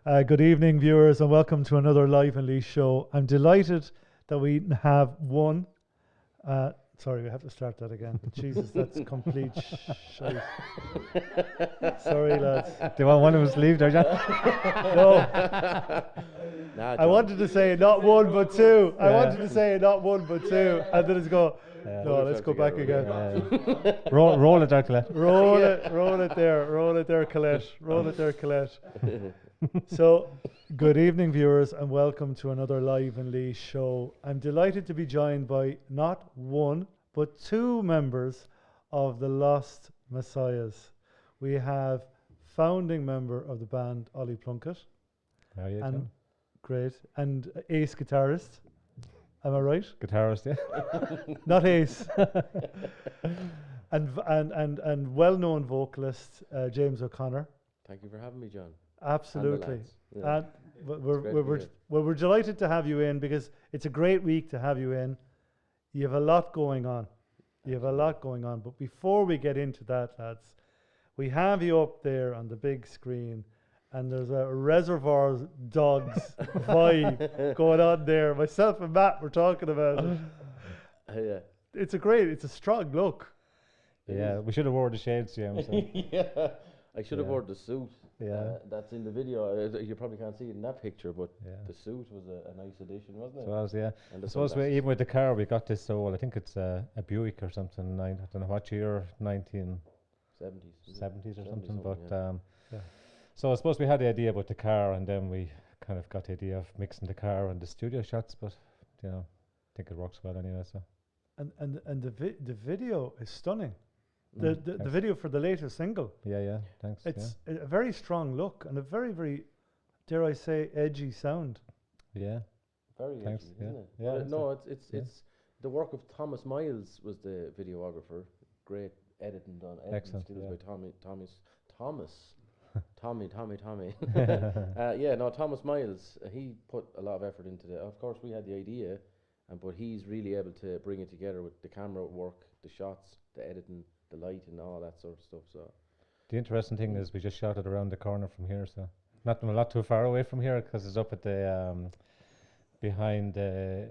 Good evening, viewers, and welcome to another Live and Leash show. I'm delighted that we have one. Sorry, we have to start that again. Jesus, that's complete shite. Sorry, lads. Do you want one of us to leave there, John? No. Nah, I wanted to say not one but two. I Yeah. wanted to say not one but two, and then it's go. Yeah. No, let's go back again. Roll it there, Colette. Roll it there, Colette. So, good evening, viewers, and welcome to another Live and Leash show. I'm delighted to be joined by not one, but two members of the Lost Messiahs. We have founding member of the band, Ollie Plunkett. How are you, And John? great. And ace guitarist. Am I right? Guitarist, yeah. Not ace. and well-known vocalist, James O'Connor. Thank you for having me, John. Absolutely. And the lads. And great to be here. we're delighted to have you in because it's a great week to have you in. You have a lot going on. But before we get into that, lads, we have you up there on the big screen, and there's a Reservoir Dogs vibe going on there. Myself and Matt were talking about it. Yeah. It's a strong look. Yeah, we should have wore the shades, James. Yeah. I should have Yeah. worn the suit. Yeah. That's in the video. You probably can't see it in that picture, but Yeah. the suit was a nice addition, wasn't it? So I was, yeah. And I the suppose sunglasses. even with the car, we got this old, I think it's a Buick or something, I don't know what year, 1970s 70s. or 70 something, something, but yeah. Yeah. so I suppose we had the idea about the car, and then we kind of got the idea of mixing the car and the studio shots, but, you know, I think it works well anyway, so. And the video is stunning. Mm. The Thanks. video for the latest single. Yeah, thanks. It's a very strong look and a very, very, dare I say, edgy sound. Yeah. Very Thanks, edgy, yeah. isn't it? Yeah, But it's no, a- it's yeah. the work of Thomas Miles was the videographer. Great editing done. Editing Excellent, skills yeah. by Tommy. Thomas Miles. He put a lot of effort into it. Of course, we had the idea, but he's really able to bring it together with the camera work, the shots, the editing, the light, and all that sort of stuff. So The interesting thing is we just shot it around the corner from here, so not too far away from here, because it's up at the behind the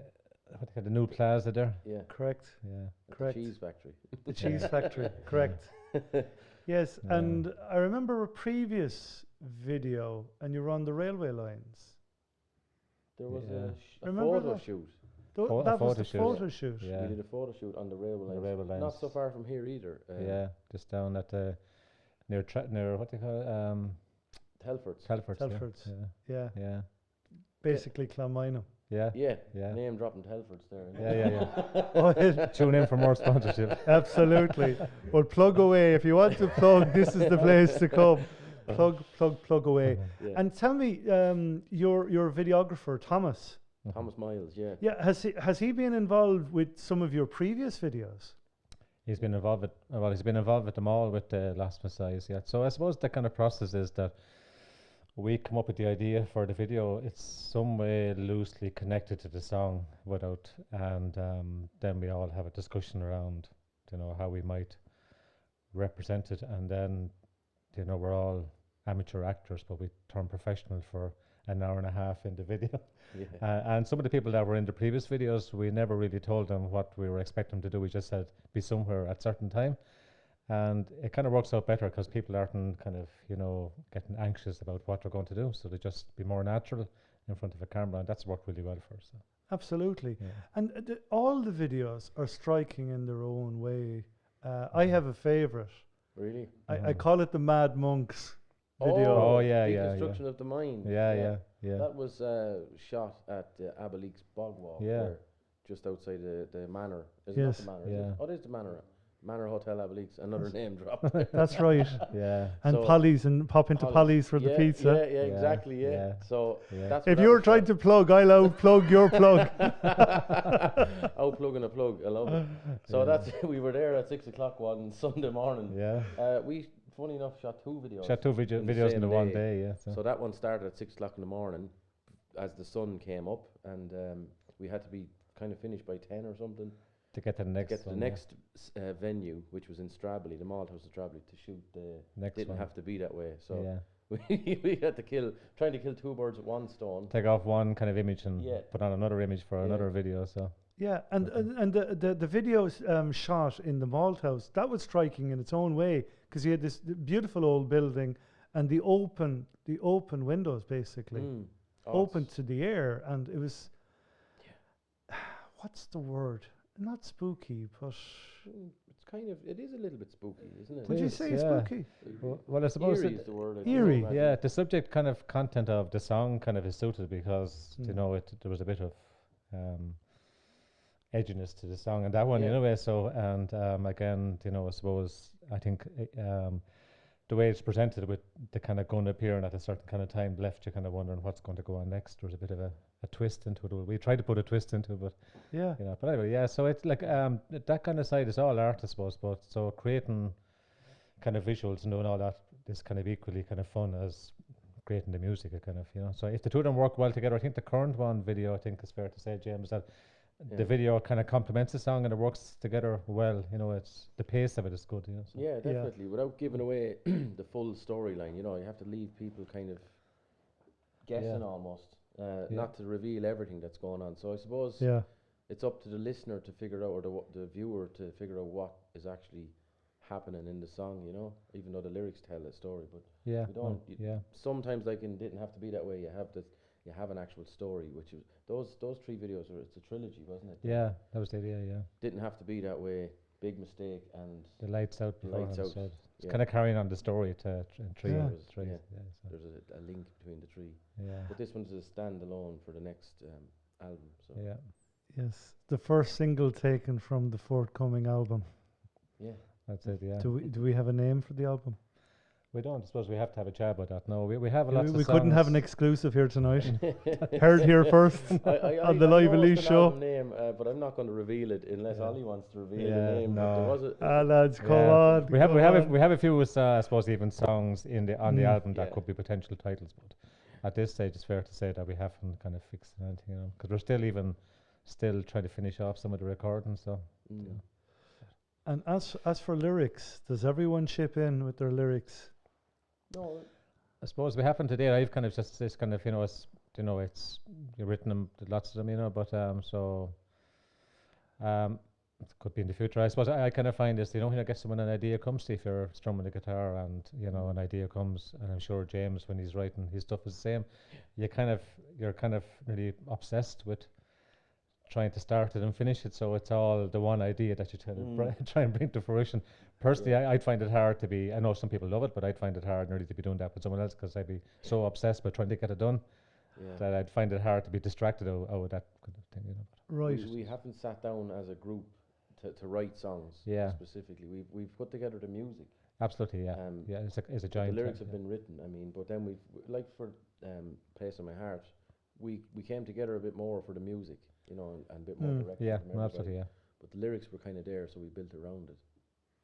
the new plaza there. yeah, Correct. Yeah, at Correct. the cheese factory. The cheese factory. Correct. Yes, Yeah. and I remember a previous video, and you were on the railway lines. There was Yeah. a Remember photo that? shoot. A That was photo the shoot. photo shoot. Yeah. We did a photo shoot on the railway The lines. railway Not so lines. far from here either. yeah, just down at the near what do you call it? Telford's. Telford's. Telford's. Yeah, Yeah, yeah, basically Clonmino. yeah, Yeah, yeah. name dropping Telford's there. Yeah. Oh, it- Tune in for more sponsorship. absolutely. Well, plug away. If you want to plug, this is the place to come. Plug away. Yeah. And tell me, your videographer, Thomas. Thomas Miles, yeah. Yeah, has he been involved with some of your previous videos? He's been involved with them all with the Lost Messiahs, yeah. So I suppose the kind of process is that we come up with the idea for the video. It's some way loosely connected to the song and then we all have a discussion around, how we might represent it, and then, we're all amateur actors, but we turn professional for an hour and a half in the video. Yeah. And some of the people that were in the previous videos, we never really told them what we were expecting them to do. We just said be somewhere at certain time, and it kind of works out better because people aren't kind of getting anxious about what they're going to do, so they just be more natural in front of a camera, and that's worked really well for us. So, Absolutely. yeah. And all the videos are striking in their own way. I have a favourite. Really? I call it the Mad Monks video. Oh, yeah, yeah, Deconstruction of the mind. Yeah. That was shot at the Abbelik's Bog Walk Yeah. there, just outside the manor. Is Yes. it not the manor? Yeah. Is it? Oh, it is the manor. Manor Hotel Abbelik's, another name drop. That's right. Yeah. And So Polly's, and pop into Polly's for the Yeah, pizza. Yeah, exactly, yeah. Yeah. So Yeah. that's If what you that were was trying shot. to plug, I'll outplug your plug. Outplugging a plug, I love it. So Yeah. that's we were there at 6 o'clock one Sunday morning. Yeah. We, funny enough, shot two videos. Shot two videos in same the one day, yeah. So that one started at 6 o'clock in the morning as the sun came up, and we had to be kind of finished by 10 or something to get to the to next get to the one, next venue, which was in Stradbally, the Malthouse of Stradbally, to shoot the. next Didn't one. have to be that way. So yeah. we had to trying to kill two birds with one stone. Take off one kind of image and Yeah. put on another image for another video. So Yeah, and the video shot in the Malthouse, that was striking in its own way, because you had this beautiful old building and the open windows basically open to the air, and it was what's the word? Not spooky, but it's kind of, it is a little bit spooky, isn't it? would you say spooky? Well, I suppose Eerie is the word. Eerie. yeah, the subject kind of content of the song kind of is suited because you know there was a bit of edginess to the song and that one anyway. So and again, you know, I suppose I think the way it's presented with the kind of gun appearing at a certain kind of time left you kind of wondering what's going to go on next. There was a bit of a twist into it. We tried to put a twist into it, but Yeah. you know, but anyway, yeah. So it's like that kind of side is all art, I suppose. But so creating kind of visuals and doing all that is kind of equally kind of fun as creating the music. Kind of, you know. So if the two of them work well together, I think the current one video, I think it's fair to say, James, that the video kind of complements the song and it works together well. You know, it's the pace of it is good. You know. So. Yeah, definitely. Without giving away the full storyline, you know, you have to leave people kind of guessing almost, not to reveal everything that's going on. So I suppose it's up to the listener to figure out, or the viewer to figure out what is actually happening in the song. You know, even though the lyrics tell a story, but you don't. Sometimes like it didn't have to be that way. You have an actual story, which is those three videos it's a trilogy, wasn't it? Yeah, that was the idea. Yeah, didn't have to be that way. Big mistake, and the lights out. So it's Yeah. kind of carrying on the story to three. Yeah. So. There's a link between the three. Yeah. But this one's a standalone for the next album. So Yeah. Yes, the first single taken from the forthcoming album. yeah. That's it. Yeah. Do we have a name for the album? We don't. I suppose we have to have a chat about that. No, we have a lot of We couldn't have an songs. exclusive here tonight. Heard here first on the Live Elise show. Name, but I'm not going to reveal it unless Ollie wants to reveal Yeah, the name. no. There was a, Lads, come Yeah. on. We have come on. a few I suppose even songs on the album that Yeah. could be potential titles, but at this stage it's fair to say that we haven't kind of fixed anything, you know, because we're still trying to finish off some of the recording. So you know. And as for lyrics, does everyone chip in with their lyrics? no. I suppose we haven't today. I've kind of just this kind of, you know, it's you've written them, lots of them, you know, but it could be in the future. I suppose I kind of find this, you know, when I guess when an idea comes to you, if you're strumming the guitar and, you know, an idea comes, and I'm sure James, when he's writing his stuff, is the same. You're kind of really obsessed with trying to start it and finish it. So it's all the one idea that you try and bring to fruition. Personally, I'd find it hard to be, I know some people love it, but I'd find it hard really to be doing that with someone else, because I'd be so obsessed with trying to get it done that I'd find it hard to be distracted out of that kind of thing, you know. Right. We haven't sat down as a group to write songs specifically. We've put together the music. Absolutely, yeah. Yeah, it's a giant. The lyrics thing, have been written. I mean, but then we've like for Place on My Heart, we came together a bit more for the music, you know, and a bit more direction. Yeah, from everybody. absolutely, yeah. But the lyrics were kind of there, so we built around it.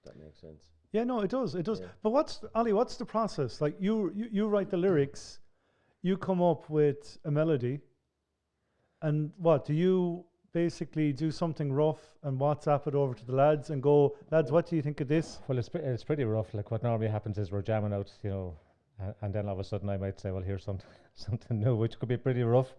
That makes sense. Yeah, no, it does. Yeah. But what's the process? Like you write the lyrics, you come up with a melody, and what do you basically do something rough and WhatsApp it over to the lads and go, lads, what do you think of this? Well, it's pretty rough. Like what normally happens is we're jamming out, you know, and then all of a sudden I might say, well, here's something new, which could be pretty rough.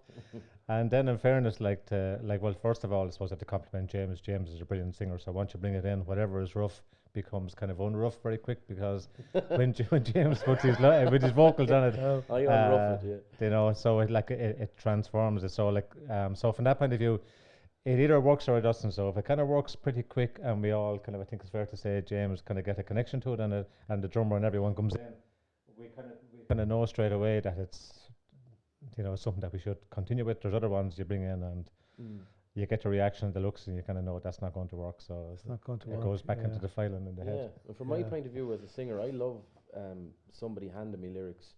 And then in fairness, well, first of all, I suppose I have to compliment James. James is a brilliant singer, so once you bring it in, whatever is rough becomes kind of unrough very quick, because when James puts with his vocals on it, I unrough it, you know, so it transforms it. So so from that point of view, it either works or it doesn't. So if it kind of works pretty quick, and we all kind of, I think it's fair to say, James kind of get a connection to it, and the drummer and everyone comes in, we kind of know straight away that it's, you know, something that we should continue with. There's other ones you bring in and you get the reaction, the looks, and you kind of know that's not going to work. So It's not going to it work. goes back into the filing in the head. And from my point of view as a singer, I love somebody handing me lyrics,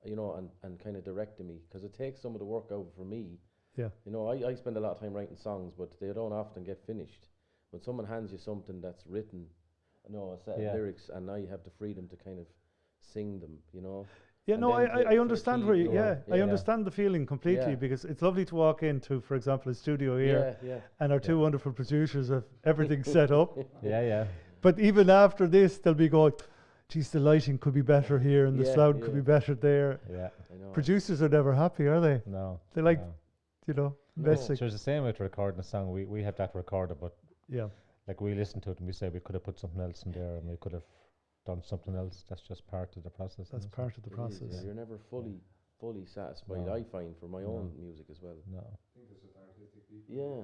you know, and kind of directing me, because it takes some of the work out for me. Yeah. You know, I spend a lot of time writing songs, but they don't often get finished. When someone hands you something that's written, you know, a set of lyrics, and now you have the freedom to kind of sing them, you know. Yeah, And no, then I understand where you, yeah, I understand the feeling completely, Yeah. because it's lovely to walk into, for example, a studio here, and our two wonderful producers have everything set up. Yeah. But even after this, they'll be going, geez, the lighting could be better here and the Yeah, sound could yeah. be better there. Yeah. I know. Producers are never happy, are they? No. They like, no. you know, No. messing. So it's the same with recording a song. We have that recorded, but Yeah. like we listen to it and we say we could have put something else in there and we could have done something else. That's just part of the process. That's isn't it? part of the It is, process. yeah. You're never fully satisfied. No. I find for my own music as well. No. Yeah.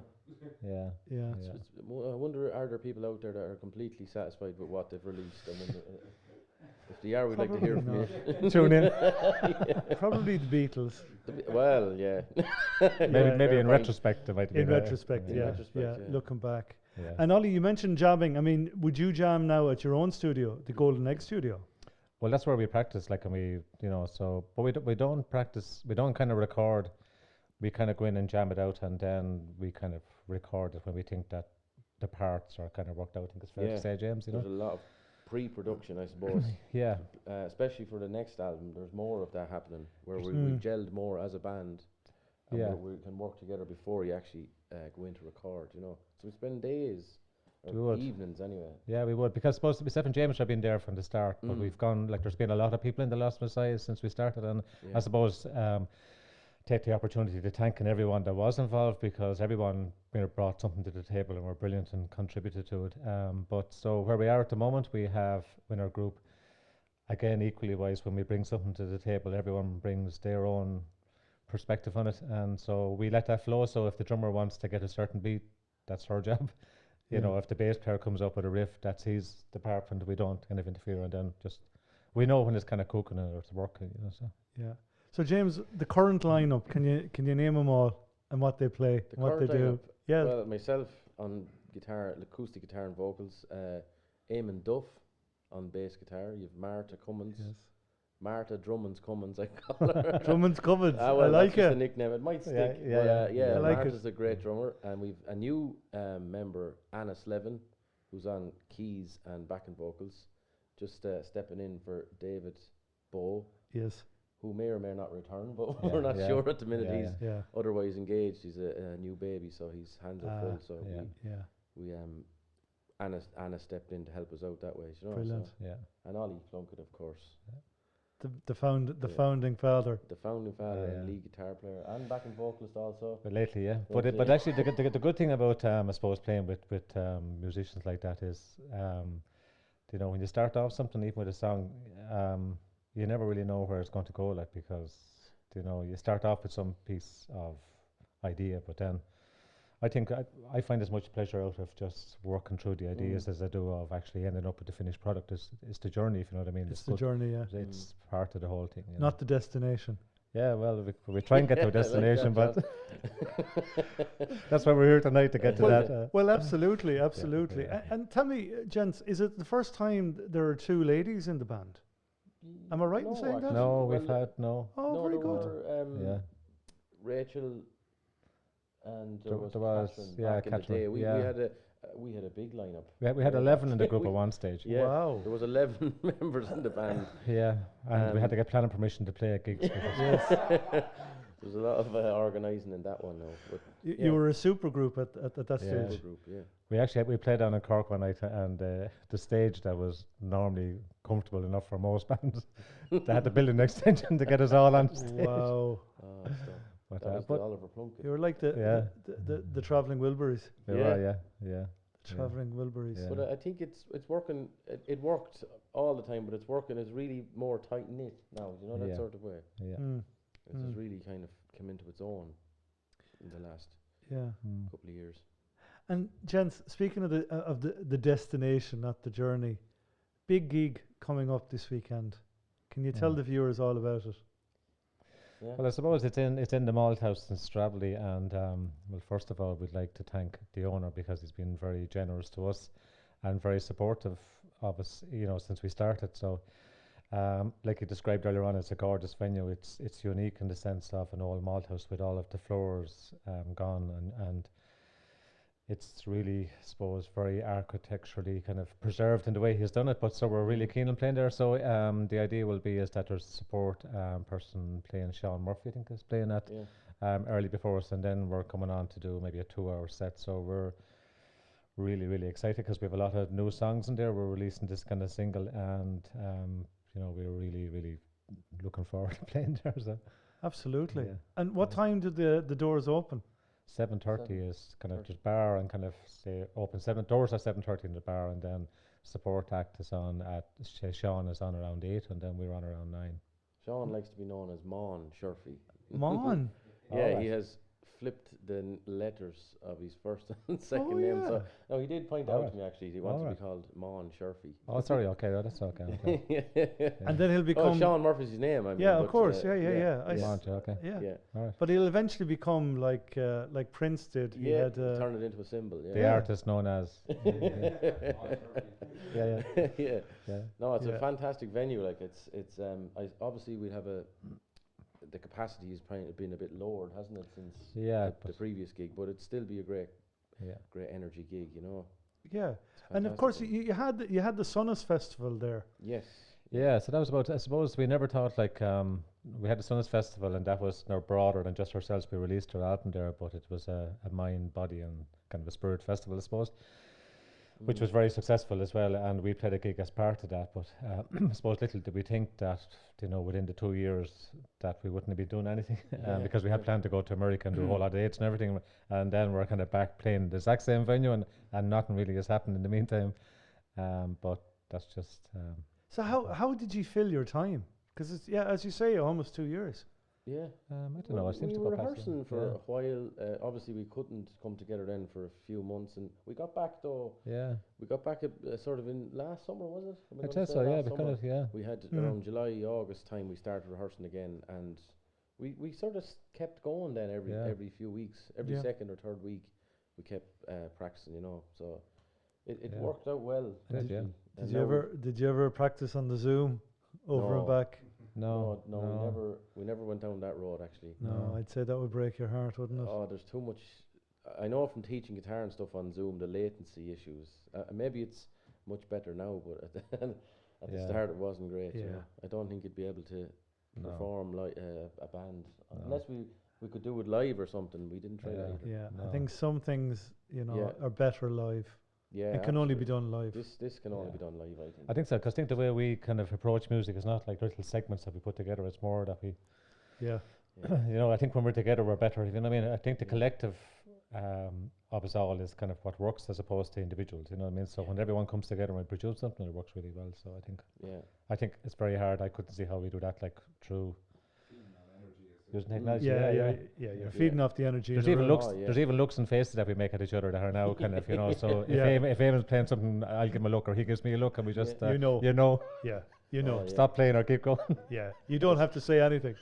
Yeah. Yeah. Yeah. I wonder, are there people out there that are completely satisfied with what they've released? I wonder, if they are, we'd like to hear from you. Tune in. Probably the Beatles. Well, yeah. Maybe in fine. retrospect it might be In better. retrospect, In yeah. retrospect, yeah. Looking back. Yeah. And Ollie, you mentioned jamming. I mean, would you jam now at your own studio, the Golden Egg Studio? Well, that's where we practice, like, and we, you know, so, but we don't practice, we don't kind of record, we kind of go in and jam it out, and then we kind of record it when we think that the parts are kind of worked out. I think it's fair Yeah. to say, James, you There's know? a lot of pre-production, I suppose. Yeah, Especially for the next album, there's more of that happening, where we've gelled more as a band, and Yeah. we can work together before you actually go in to record, you know. So we spend days, We or would. evenings anyway. yeah, we would, because supposed to be Steph and James have been there from the start, but Mm. we've gone, like, there's been a lot of people in the Lost Messiah since we started, and Yeah. I suppose take the opportunity to thanking everyone that was involved, because everyone, you know, brought something to the table and were brilliant and contributed to it. But so where we are at the moment, we have in our group, again, equally wise, when we bring something to the table, everyone brings their own perspective on it, and so we let that flow. So if the drummer wants to get a certain beat, that's her job. You know, if the bass player comes up with a riff, that's his department. We don't kind of interfere, and then just we know when it's kind of cooking or it's working. You know, so. Yeah. So James, the current lineup, can you name them all and what they play, The what they current do? lineup, Yeah. Well, myself on guitar, acoustic guitar and vocals, Eamon Duff on bass guitar. You've Martha Cummins. Yes. Martha Drummond's Cummins, I call her. Drummond's Cummins. Ah, well, I like that's just a it. nickname. It might stick. yeah, but, yeah. I like it. Martha's a great drummer, and we've a new member, Anna Slevin, who's on keys and backing vocals, just stepping in for David Bow, Yes. who may or may not return, but Yeah, we're not yeah. sure at the minute. Yeah, He's Yeah. otherwise engaged. He's a new baby, so his hands are full. So yeah. Yeah. we Anna stepped in to help us out that way. You know, Brilliant. so. Yeah. And Ollie Plunkett, of course, The founding father. the founding father and yeah. lead guitar player and backing vocalist also. But lately, yeah. Lately, But yeah. actually, the good thing about I suppose playing with musicians like that is, you know, when you start off something, even with a song, you never really know where it's going to go, like, because you know you start off with some piece of idea, but then I think I find as much pleasure out of just working through the ideas as I do of actually ending up with the finished product. It's the journey, if you know what I mean. It's the good. journey, yeah. It's part of the whole thing. You know. Not the destination. Yeah, well, we try and get to a Yeah, I like destination, that, but that's why we're here tonight to get to that. Well, absolutely, absolutely. yeah. And tell me, gents, is it the first time there are two ladies in the band? Am I right in saying that? No, Well, we've had no. Oh, no, very there good. were, Yeah. Rachel and There was was, Catherine yeah, back in the Catherine, day. We yeah. had a big lineup. We had 11 in the group at one stage. Yeah, Wow. there was 11 members in the band. Yeah, and we had to get planning permission to play at gigs. because- There's a lot of organising in that one now. But You yeah. were a super group at that Yeah. super stage. group, yeah. we played down in Cork one night, and the stage that was normally comfortable enough for most bands, they had to build an extension to get us all on stage. Wow. Oh, stuff. But, That was but the Oliver Plunkett. You were like Yeah. the travelling Wilburys. they Yeah. were, yeah. The Yeah. travelling Wilburys. Yeah. But I think it's working. It worked all the time, but it's working. It's really more tight knit now. You know, that Yeah. sort of way. Yeah. Mm, It's just really kind of come into its own in the last yeah. Mm. couple of years. And gents, speaking of the destination, not the journey, big gig coming up this weekend. Can you tell the viewers all about it? Yeah. Well, I suppose it's in the Malthouse in Stradbally, and well, first of all, we'd like to thank the owner because he's been very generous to us and very supportive of us, you know, since we started. So, like you described earlier on, it's a gorgeous venue. It's unique in the sense of an old Malthouse with all of the floors gone, and it's really, I suppose, very architecturally kind of preserved in the way he's done it. But so we're really keen on playing there. So the idea will be is that there's a support person playing, Sean Murphy, I think, is playing that Yeah. early before us, and then we're coming on to do maybe a 2-hour set. So we're really, really excited because we have a lot of new songs in there. We're releasing this kind of single, and we're really, really looking forward to playing there. So Absolutely. yeah. And what time did the doors open? 7:30 is kind of just bar and kind of say open doors are 7:30 in the bar, and then support act is on at Sean is on around 8, and then we're on around 9. Sean likes to be known as Mon Shurfy. Mon. Yeah, he has flipped the letters of his first and second name. yeah. So no, he did point out Alright. to me actually he wants to be Alright. called Mon Shurfy. Oh, sorry. Okay, that's okay. Okay. And then he'll become. Sean Murphy's his name. I mean, Yeah, of but, course. Yeah. I Come on, s- okay. yeah. yeah. All right. But he'll eventually become like Prince did. He Yeah, had, turn it into a symbol. The Yeah, artist known as. Yeah. yeah. Yeah. No, it's Yeah. a fantastic venue. Like it's obviously we'll have the capacity has been a bit lowered, hasn't it, since Yeah. the previous gig? But it'd still be a great Yeah. energy gig, you know. yeah. It's And of course, fantastic. you had the Sunnis Festival there. Yes. Yeah, so that was about, I suppose we never thought like, we had the Sunners Festival and that was no broader than just ourselves. We released our album there, but it was a mind, body and kind of a spirit festival, I suppose, which was very successful as well. And we played a gig as part of that, but I suppose little did we think that, within the 2 years that we wouldn't be doing anything because we had planned to go to America and do a whole lot of dates and everything. And then we're kind of back playing the exact same venue and nothing really has happened in the meantime. But that's just... So how did you fill your time? Because it's as you say, almost 2 years. Yeah. I don't know. I seem We to were go past rehearsing for a while. Obviously, we couldn't come together then for a few months, and we got back though. Yeah. We got back sort of in last summer, was it? Am I I'd gonna say say so, yeah, last because summer? of, yeah. We had around July, August time. We started rehearsing again, and we sort of kept going then every few weeks, every Yeah. second or third week, we kept practicing, So it Yeah. worked out well. Did, actually. yeah. And Did now you ever practice on the Zoom over and No. back? No, we never went down that road actually. No, No. I'd say that would break your heart, wouldn't it? Oh, there's too much. I know from teaching guitar and stuff on Zoom, the latency issues. Maybe it's much better now, but at the Yeah. start it wasn't great. Yeah. I don't think you'd be able to No. perform like a band No. unless we could do it live or something. We didn't try that Yeah. either. Yeah, I No. think some things, Yeah. are better live. Yeah, It can only be absolutely. done live. This can only Yeah. be done live, I think. I think so, because I think the way we kind of approach music is not like little segments that we put together. It's more that we, Yeah. Yeah. I think when we're together, we're better. You know what I mean? I think the collective of us all is kind of what works as opposed to individuals. You know what I mean? So when everyone comes together and we produce something, it works really well. So Yeah. I think it's very hard. I couldn't see how we do that like through using Mm. technology. Yeah, Yeah. You're feeding off the energy. There's in the even room. looks. Oh, yeah. There's even looks and faces that we make at each other that are now kind of So Yeah. if Eamon's playing something, I'll give him a look, or he gives me a look, and we just You know. yeah, Yeah, Oh, yeah. stop playing or keep going. Yeah, you don't have to say anything.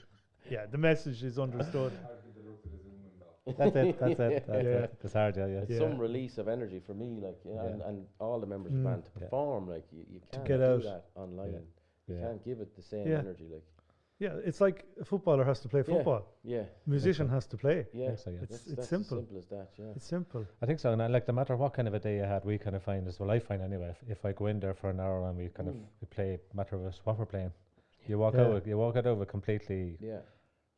Yeah, the message is understood. That's it. That's it. That's Yeah. it. It's hard. Yeah. It's Yeah. some release of energy for me, like Yeah. and all the members of the band to Yeah. perform. Like you can't get do out. that online. You Yeah. can't give it the same Yeah. energy. Like Yeah, it's like a footballer has to play Yeah. football. yeah, Musician has to play. yeah. think so, yeah. It's That's simple. as simple as that. Yeah. It's simple. I think so. And like no matter what kind of a day I had, we kind of find this. Well, I find anyway. If I go in there for an hour and we kind of we play, matter of us what we're playing, you walk Yeah. out. You walk out of it completely Yeah.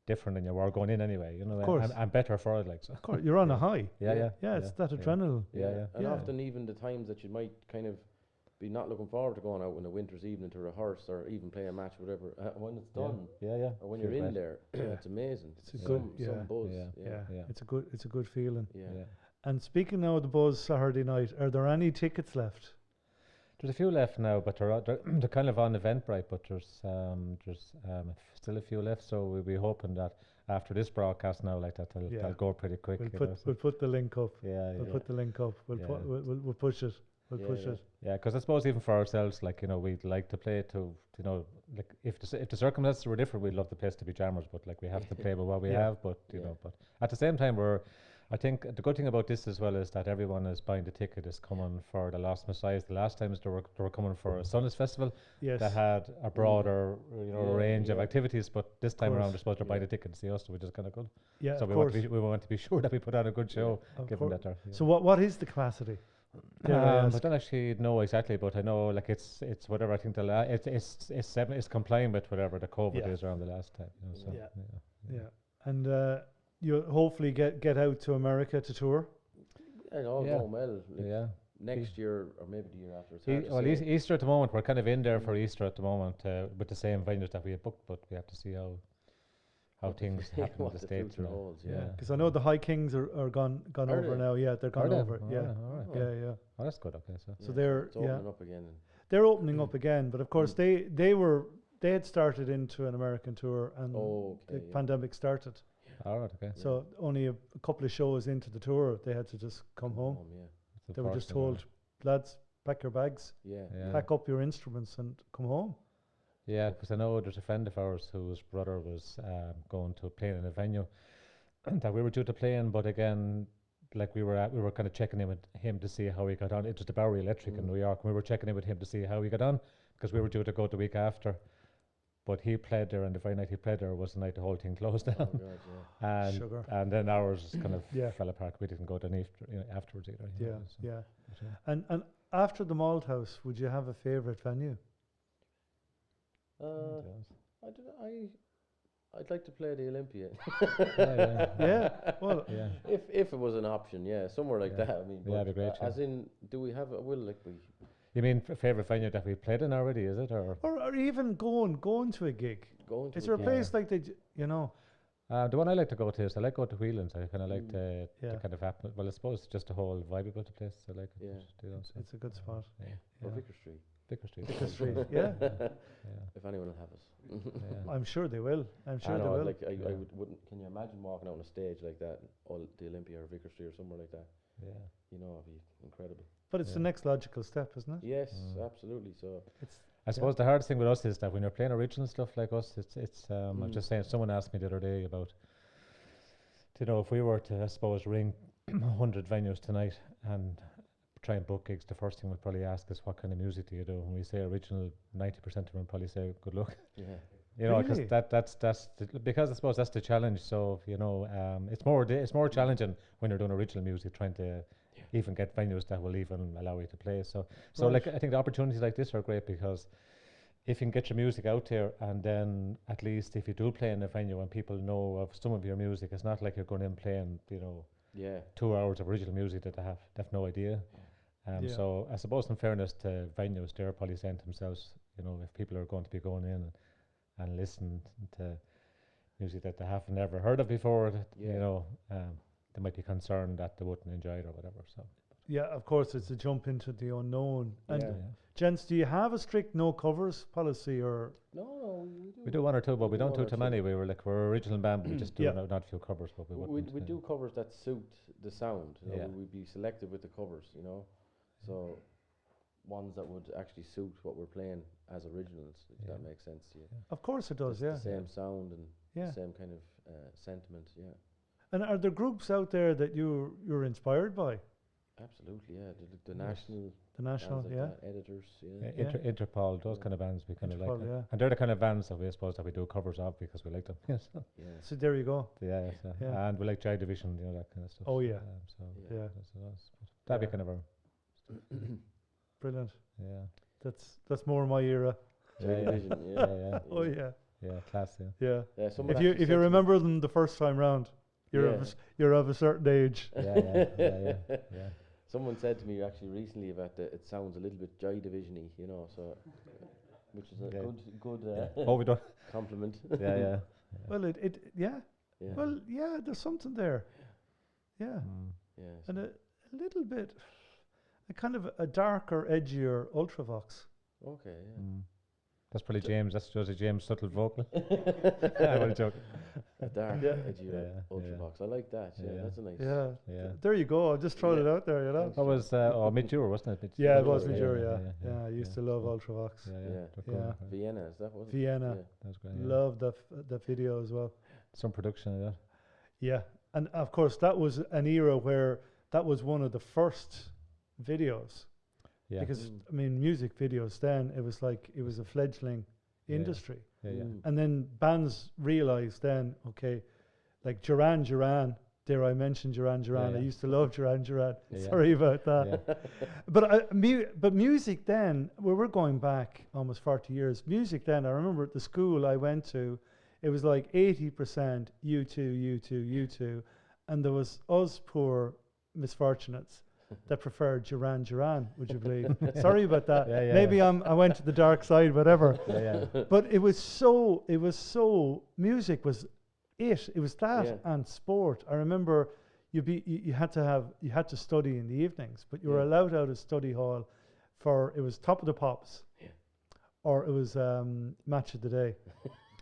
different than you were going in anyway. You know, Of course. and better for it. Like so. Of course, you're on a high. Yeah. Yeah, it's that yeah. adrenaline. Yeah. And Yeah. often even the times that you might kind of be not looking forward to going out in a winter's evening to rehearse or even play a match, whatever. When it's done Yeah. or when Feels you're in great. there, it's amazing. It's a Some- good- yeah. some buzz. Yeah. Yeah. Yeah, Yeah. it's a good feeling. Yeah. And speaking now of the Buzz Saturday night, are there any tickets left? There's a few left now, but they're kind of on Eventbrite. But there's still a few left. So we'll be hoping that after this broadcast now, like that, they'll go pretty quick. We'll put the link up. Yeah. We'll put the link up. We'll Yeah. we'll push it. We'll Yeah, push yeah. it. Yeah, because I suppose even for ourselves, like we'd like to play to, like if the circumstances were different, we'd love the place to be jammers, but like we have to play with what we Yeah. have. But but at the same time, I think the good thing about this as well is that everyone is buying the ticket is coming for the Lost Messiahs. The last times they were coming for a Sundays festival Yes. that had a broader Yeah, range of yeah. activities, but this time around course. they're supposed to buy Yeah. the ticket to see us, which is kind of good. Yeah, So of we course. want to be sure that we put on a good show, Of given course. that they're. So what is the capacity? Dare I I ask? don't actually know exactly, but I know like it's whatever. I think it's complying with whatever the COVID Yeah. is around the last time. So, Yeah. Yeah, and you hopefully get out to America to tour. And all Yeah. going well. Like, Yeah. next year or maybe the year after. It's hard to Well, say. Easter at the moment, we're kind of in there for Easter at the moment with the same venues that we had booked, but we have to see how What the things fu- happen in what the the States. future and that. holds, Yeah, because I know the High Kings are gone Are over they? now. Yeah, they're gone they? over. Oh, yeah, all right. yeah. Oh, that's good. Okay, so So they're it's opening up again. And they're opening up again, but of course they had started into an American tour and the pandemic started. all right. Okay. So only a couple of shows into the tour, they had to just come home. yeah. That's They were just unfortunate, told, lads, pack your bags, Yeah. Yeah. pack up your instruments, and come home. Yeah, because I know there's a friend of ours whose brother was going to play in a venue that we were due to play in, but again, like we were kind of checking in with him to see how he got on. It was the Bowery Electric in New York, and we were checking in with him to see how he got on because we were due to go the week after. But he played there, and the very night he played there was the night the whole thing closed down. Oh God, yeah. and Sugar. and then ours kind of Yeah. fell apart. We didn't go down afterwards either. you know, so- Yeah. but, And after the Malthouse, would you have a favourite venue? I don't know. I'd like to play the Olympia. Yeah. Well, yeah. if it was an option, yeah, somewhere like Yeah. that. I mean, Yeah, it'd be great, as in, do we have? Will like we? You mean favorite venue that we played in already? Is it or? or even going to a gig. Going to Is there a gig? place like you know? The one I like to go to is I like going to Whelan's. I kind of like the Yeah. kind of well, I suppose just the whole vibe about the place. I like it. Yeah. You know, so, It's a good spot. yeah. Or Yeah. Vicar Street, Vicar Street. Vicar Street, yeah. Yeah. if anyone will have us. Yeah. I'm sure they will. I'm sure I they know, will. like I Yeah. wouldn't. Can you imagine walking out on a stage like that, the Olympia or Vicar Street or somewhere like that? Yeah. You know, it'd be incredible. But it's the Yeah. next logical step, isn't it? Yes, Mm. absolutely. So It's I suppose the hardest thing with us is that when you're playing original stuff like us, it's I was just saying, someone asked me the other day about, you know, if we were to, I suppose, ring 100 venues tonight and try and book gigs, the first thing we'd probably ask is what kind of music do you do? When we say original, 90% of them probably say good luck. yeah, You know, because Really? that's because I suppose that's the challenge. So you know, it's more challenging when you're doing original music, trying to even get venues that will even allow you to play. So like I think the opportunities like this are great because if you can get your music out there, and then at least if you do play in a venue and people know of some of your music, it's not like you're going in playing, you know, yeah, 2 hours of original music that they have no idea. Yeah. So I suppose in fairness to venues, they're probably saying to themselves, you know, if people are going to be going in and listen to music that they haven't ever heard of before, that, you Yeah. know, they might be concerned that they wouldn't enjoy it or whatever. So yeah, of course, it's a jump into the unknown. And Yeah. gents, do you have a strict no covers policy or? no, we do one or two, but we don't one do or too two. many. We're an original band, but we just do Yeah. not a few covers, but we wouldn't. we do covers that suit the sound. You know, Yeah. we'd be selective with the covers. You know, so ones that would actually suit what we're playing as originals. If that Yeah. makes sense to you. Of course it does, The yeah. same sound and Yeah. the same kind of sentiment. Yeah, And are there groups out there that you're inspired by? absolutely. Yeah, the Yes. national. The national, bands like yeah. that, editors. Yeah. Interpol, those Yeah. kind of bands we kind of like, Interpol, yeah. and they're the kind of bands that we suppose that we do covers of because we like them. Yes. Yeah. So there you go. Yeah, so, Yeah. and we like Joy Division, you know, that kind of stuff. Oh, yeah. So Yeah. Yeah, that'd be Yeah. kind of our, brilliant. yeah. That's more my era. Joy Yeah, yeah. Division, yeah. Yeah, Oh yeah, yeah, class, yeah. yeah. Yeah, someone If you actually if said you to me- remember them the first time round, you're Yeah. you're of a certain age. Yeah. Someone said to me actually recently about it sounds a little bit Joy Division-y, you know, so which is a Yeah. good Oh, we don't. compliment. Yeah. Well, it yeah. Yeah. Well, yeah. There's something there. Yeah, yeah. and a little bit, a kind of a darker, edgier Ultravox. Okay. Yeah. That's probably James. That's just a James subtle vocal. I'm only joking. A dark, Yeah. edgy Yeah, Ultravox. I like that. Yeah, Yeah. that's a nice. Yeah. Yeah. There you go. I'm just throwing it Yeah. out there. You know. Thanks. That was Mid-Jure, wasn't it? Yeah, it Midjure, was yeah, Midjure. Yeah, I used to love so- Ultravox. Yeah. Yeah. they're cool, Yeah. Vienna, is that what? Vienna. That was great. Yeah. Love the video as well. Some production of that. Yeah, and of course that was an era where that was one of the first videos. Yeah. Because I mean, music videos then it was a fledgling Yeah. industry, Yeah. and then bands realized then, okay, like Duran Duran. Dare I mention Duran Duran? Yeah. I used to love Duran Duran. Yeah. Sorry about that. Yeah. But music then, where we're going back almost 40 years, music then, I remember at the school I went to, it was like 80% U2, and there was us poor misfortunates that preferred Duran, would you believe? Sorry about that. Yeah, yeah, Maybe I went to the dark side, whatever. Yeah, yeah. But it was so, music was it. It was that Yeah. and sport. I remember you had to study in the evenings, but you were Yeah. allowed out of study hall it was Top of the Pops. Yeah. Or it was Match of the Day.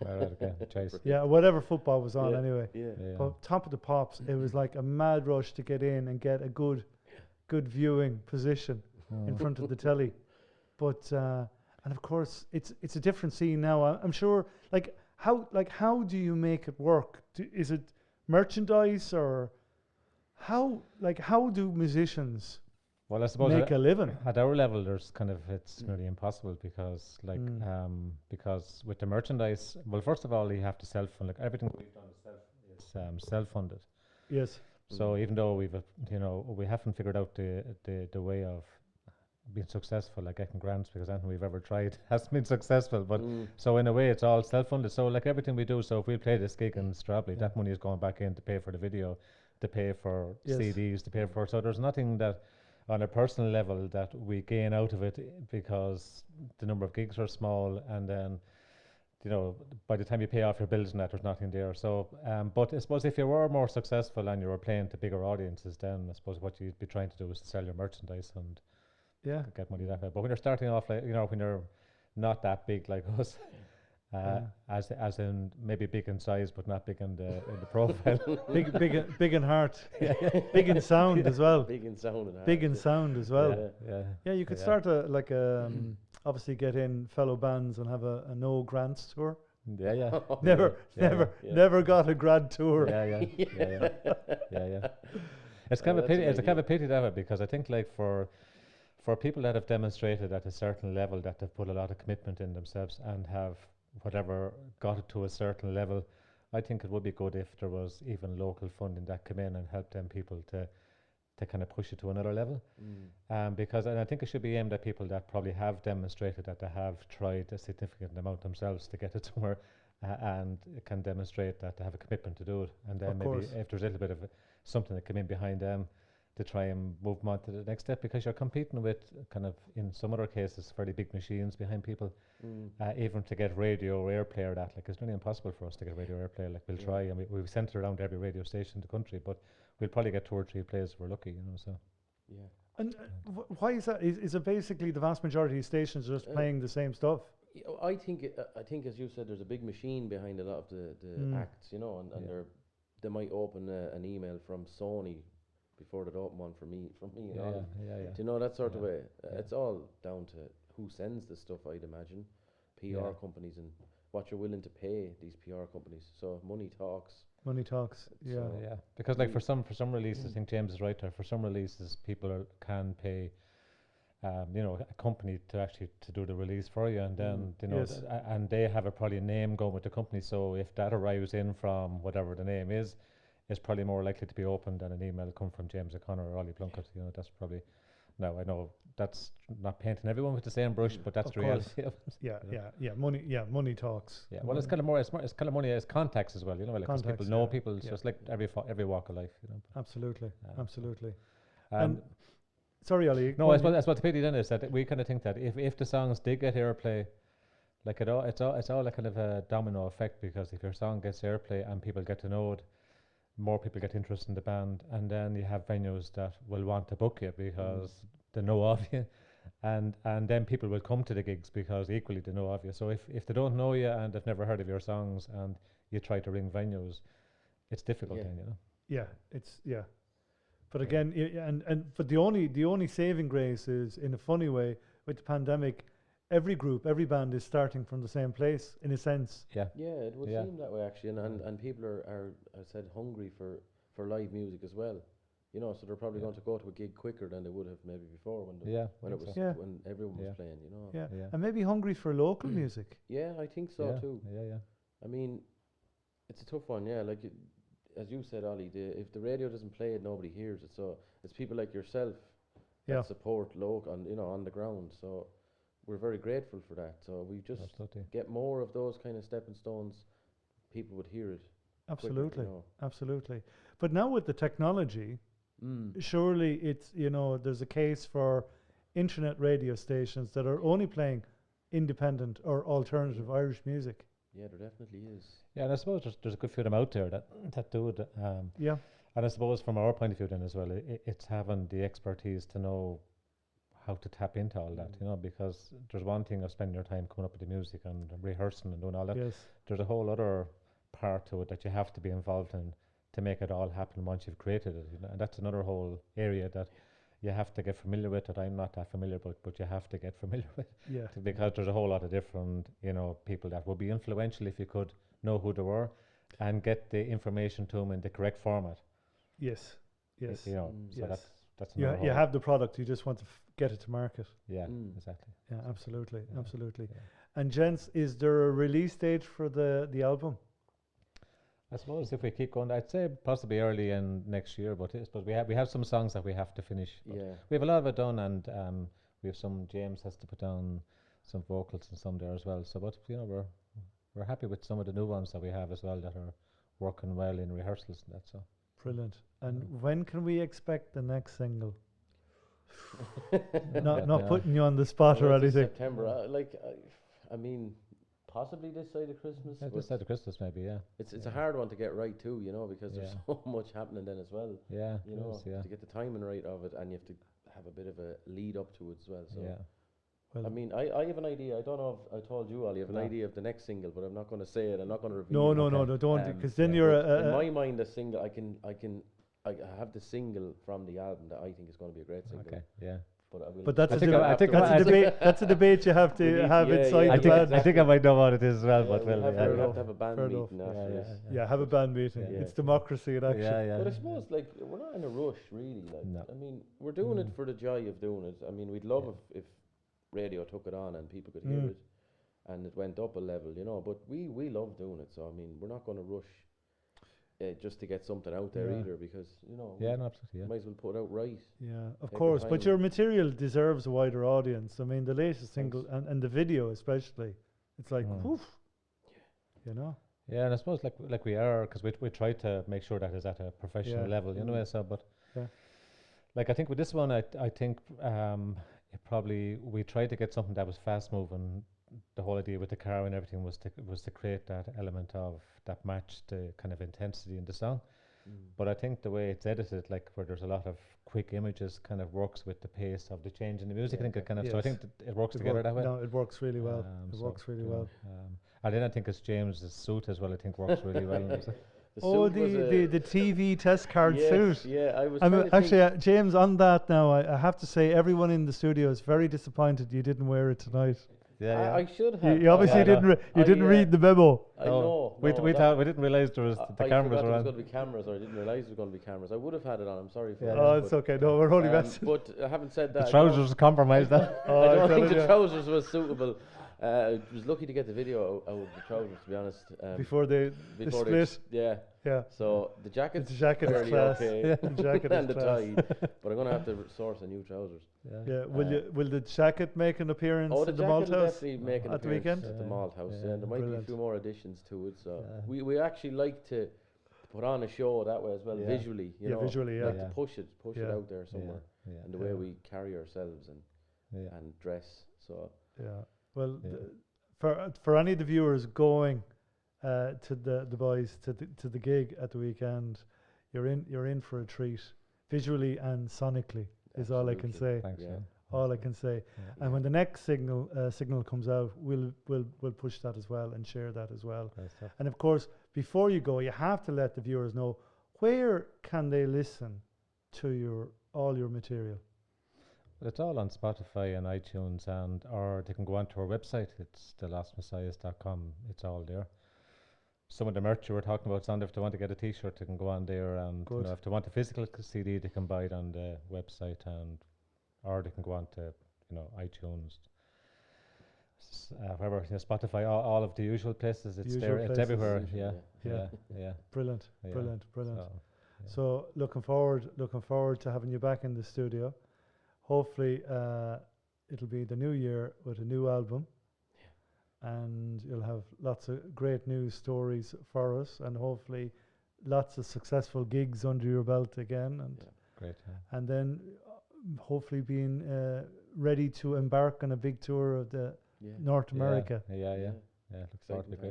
All right, okay. Chase. Yeah, whatever football was on Yeah. anyway. Yeah. Yeah. But Top of the Pops, it was like a mad rush to get in and get a good viewing position in front of the telly. But and of course it's a different scene now. I'm sure. How do you make it work? Is it merchandise or how do musicians Well, I suppose make a living? at our level, there's kind of it's nearly impossible because because with the merchandise, well, first of all, you have to self-fund. Like everything we've done is self-funded. Yes. So even though we haven't figured out the way of being successful, like getting grants, because anything we've ever tried has been successful. But so in a way, it's all self-funded. So like everything we do, so if we play this gig in Stradbally, that money is going back in to pay for the video, to pay for CDs, to pay for. So there's nothing that on a personal level that we gain out of it because the number of gigs are small, and then by the time you pay off your bills and that, there's nothing there. So but I suppose if you were more successful and you were playing to bigger audiences, then I suppose what you'd be trying to do is to sell your merchandise and get money that way. But when you're starting off, like when you're not that big like us, as in maybe big in size but not big in the profile. big in heart. Big in sound as well. Big in sound and Big in sound as well. Yeah. You could start obviously get in fellow bands and have a no grants tour. Yeah. Never got a grad tour. Yeah. It's kind of a pity. It's a kind of a pity that way, because I think like for people that have demonstrated at a certain level that they've put a lot of commitment in themselves and have whatever got it to a certain level, I think it would be good if there was even local funding that come in and help them people to kind of push it to another level. Because and I think it should be aimed at people that probably have demonstrated that they have tried a significant amount themselves to get it somewhere, and can demonstrate that they have a commitment to do it. And then maybe if there's a little bit of something that come in behind them to try and move them on to the next step, because you're competing with kind of, in some other cases, fairly big machines behind people. Even to get radio airplay or that, like it's nearly impossible for us to get radio airplay. Like we'll try, and we've sent it around every radio station in the country, but we'll probably get 2 or 3 plays if we're lucky, so. Yeah. And why is that? Is it basically the vast majority of stations just playing the same stuff? I think as you said, there's a big machine behind a lot of the acts, and they might open an email from Sony before they'd open one from me. Do you know, that sort of way? It's all down to who sends the stuff, I'd imagine. PR companies and what you're willing to pay these PR companies. So money talks. Money talks. Yeah. Because like for some releases, I think James is right there. For some releases, people can pay, a company to actually to do the release for you, and then and they have probably a name going with the company. So if that arrives in from whatever the name is, it's probably more likely to be opened than an email come from James O'Connor or Ollie Plunkett. That's probably. Now I know that's not painting everyone with the same brush, but that's the reality of it. Money talks. Yeah, well, it's kind of more. It's kind of money as contacts as well. Like 'cause people know people. It's just like every walk of life. Absolutely. Sorry, Ollie. No, that's what the pity then is that we kind of think that if the songs did get airplay, like it's all a kind of a domino effect, because if your song gets airplay and people get to know it, more people get interested in the band, and then you have venues that will want to book you because they know of you, and then people will come to the gigs because equally they know of you. So if they don't know you and they've never heard of your songs and you try to ring venues, it's difficult then, But again, but the only saving grace is, in a funny way, with the pandemic, every band is starting from the same place in a sense. Yeah, it would seem that way actually, and people are I said hungry for live music as well, so they're probably going to go to a gig quicker than they would have maybe before when everyone was playing, and maybe hungry for local music. Yeah, I think so too. Yeah. I mean, it's a tough one. Yeah, like as you said, Ollie, if the radio doesn't play it, nobody hears it. So it's people like yourself that support local, on the ground. So we're very grateful for that. So we just get more of those kind of stepping stones, people would hear it. Absolutely, quicker, absolutely. But now with the technology, surely it's, you know, there's a case for internet radio stations that are only playing independent or alternative Irish music. Yeah, there definitely is. Yeah, and I suppose there's a good few of them out there that do it. Yeah. And I suppose from our point of view then as well, it's having the expertise to know how to tap into all that, you know, because there's one thing of spending your time coming up with the music and rehearsing and doing all that. Yes. There's a whole other part to it that you have to be involved in to make it all happen once you've created it, you know, and that's another whole area that you have to get familiar with, that I'm not that familiar with, but you have to get familiar with. Yeah. Because there's a whole lot of different, you know, people that would be influential if you could know who they were and get the information to them in the correct format. Yes. Yes. You know, so yes. that's You, another you whole- have the product, you just want to get it to market. Yeah, exactly. Yeah, absolutely. Yeah. Absolutely. Yeah. And gents, is there a release date for the album? I suppose if we keep going, I'd say possibly early in next year, but we have some songs that we have to finish. But Yeah. we have a lot of it done, and we have some. James has to put down some vocals and some there as well. So, but you know, we're happy with some of the new ones that we have as well that are working well in rehearsals and that. So Brilliant. And when can we expect the next single? Not putting you on the spot or Well, it's anything. September. I mean, possibly this side of Christmas. yeah, but this side of Christmas maybe. Yeah, it's a hard one to get right too, you know, because there's Yeah. so much happening then as well. yeah, You it know, is, yeah, to get the timing right of it, and you have to have a bit of a lead up to it as well. So, yeah. Well, I mean, I have an idea. I don't know if I told you, Ollie, I have an No. idea of the next single, but I'm not going to say it. I'm not going to reveal no, it. no, no, Okay. no, don't, Um, because then yeah, you're But in a my mind, a single, I have the single from the album that I think is going to be a great single. Okay, yeah. But I will. but that's I a think deb- I think that's I a think- debate. That's a debate you have We need to to- have yeah, inside yeah, I the think band. I think I might know what it is as well, Yeah, but we'll well, have, yeah, we'll fair have to have a band fair meeting enough. after Yeah, this. Yeah, have a band meeting. Yeah. It's democracy in action. yeah, yeah. But I suppose, like, we're not in a rush, really. Like, No. I mean, we're doing it for the joy of doing it. I mean, we'd love if radio took it on and people could hear it, and it went up a level, you know. But we love doing it, so I mean, we're not going to rush just to get something out there Yeah. either, because you know, Yeah, no, absolutely. we Yeah. might as well put it out right. Yeah, of Take your course. But time. your material deserves a wider audience. I mean, the latest single Thanks. and the video especially, it's like, Mm. woof, you know. Yeah, and I suppose like we are, because we try to make sure that is at a professional Yeah. level, you know. So, but Yeah. like I think with this one, I think it probably we tried to get something that was fast moving. The whole idea with the car and everything was to create that element of that matched the kind of intensity in the song. But I think the way it's edited, like where there's a lot of quick images, kind of works with the pace of the change in the music. Yeah, I think it kind of so I Yes. think that it works It together work- that way. No, it works really well. It So, works really you well. know, and then I think it's James's suit as well. I think works really well. The Oh, suit was the TV test card yes, suit. Yeah, I was. I'm trying to actually, think, James, on that now, I have to say everyone in the studio is very disappointed you didn't wear it tonight. Yeah, I should You, have. you obviously yeah, no. didn't you I, didn't read the memo. I know. We no, we that- thought we didn't realize there was I the cameras forgot there was around. going to be cameras, or I didn't realise there was going to be cameras. I would have had it on. I'm sorry for Yeah. that. Oh, but, it's okay. No, we're only messing. But having said that, The I don't- trousers compromised that. Oh, I I'm don't think telling the you. trousers was suitable. I was lucky to get the video out of the trousers, to be honest. Before they before split. yeah. Yeah. So the jacket. The jacket is fairly class. okay, Yeah, the jacket and is the class. tie. But I'm gonna have to source a new trousers. Yeah. Will the jacket make an appearance Oh, the in the jacket will Malthouse? definitely make an at the appearance weekend? at the Yeah, Malthouse. yeah. Yeah, and there might be a Brilliant. few more additions to it. So Yeah. we actually like to put on a show that way as well, Yeah. visually. You Yeah, know, visually, yeah. like Yeah. to push it Yeah. out there somewhere, Yeah. and the way Yeah. we carry ourselves and Yeah. and dress. So Yeah. Well, Yeah. for any of the viewers going to the boys to the gig at the weekend, you're in for a treat, visually and sonically is all I can Absolutely. say. Thanks. Yeah. Yeah. All I can say. Yeah. And when the next signal comes out, we'll push that as well and share that as well. Great stuff. And of course, before you go, you have to let the viewers know where can they listen to all your material. But it's all on Spotify and iTunes, or they can go onto our website. It's thelostmessiahs.com. It's all there. Some of the merch you were talking about, Sander, if they want to get a T-shirt, they can go on there, and Good. if they want a physical CD, they can buy it on the website, or they can go on to iTunes, wherever, Spotify, all of the usual places. It's Usual there. It's places. everywhere. Usual, Yeah, yeah. yeah. Brilliant, Yeah. brilliant. So, So looking forward to having you back in the studio. Hopefully, it'll be the new year with a new album, and you'll have lots of great news stories for us, and hopefully, lots of successful gigs under your belt again. And Great. and then hopefully being ready to embark on a big tour of the North America. Yeah. Looks forward to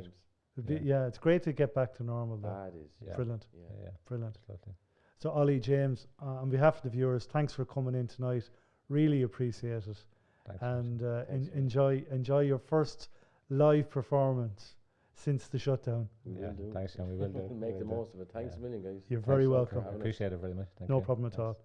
it. Yeah, it's great to get back to normal though. It is. Yeah. Brilliant. Yeah. Brilliant. Absolutely. So Ollie, James, on behalf of the viewers, thanks for coming in tonight. Really appreciate it. Thanks. And Thanks, enjoy your first live performance since the shutdown. We will do. Thanks, Sean. We will do. Make the most of it. Thanks a million, guys. You're very Thanks a lot welcome. for having us. Appreciate it very much. Thank No you. problem at Thanks. all.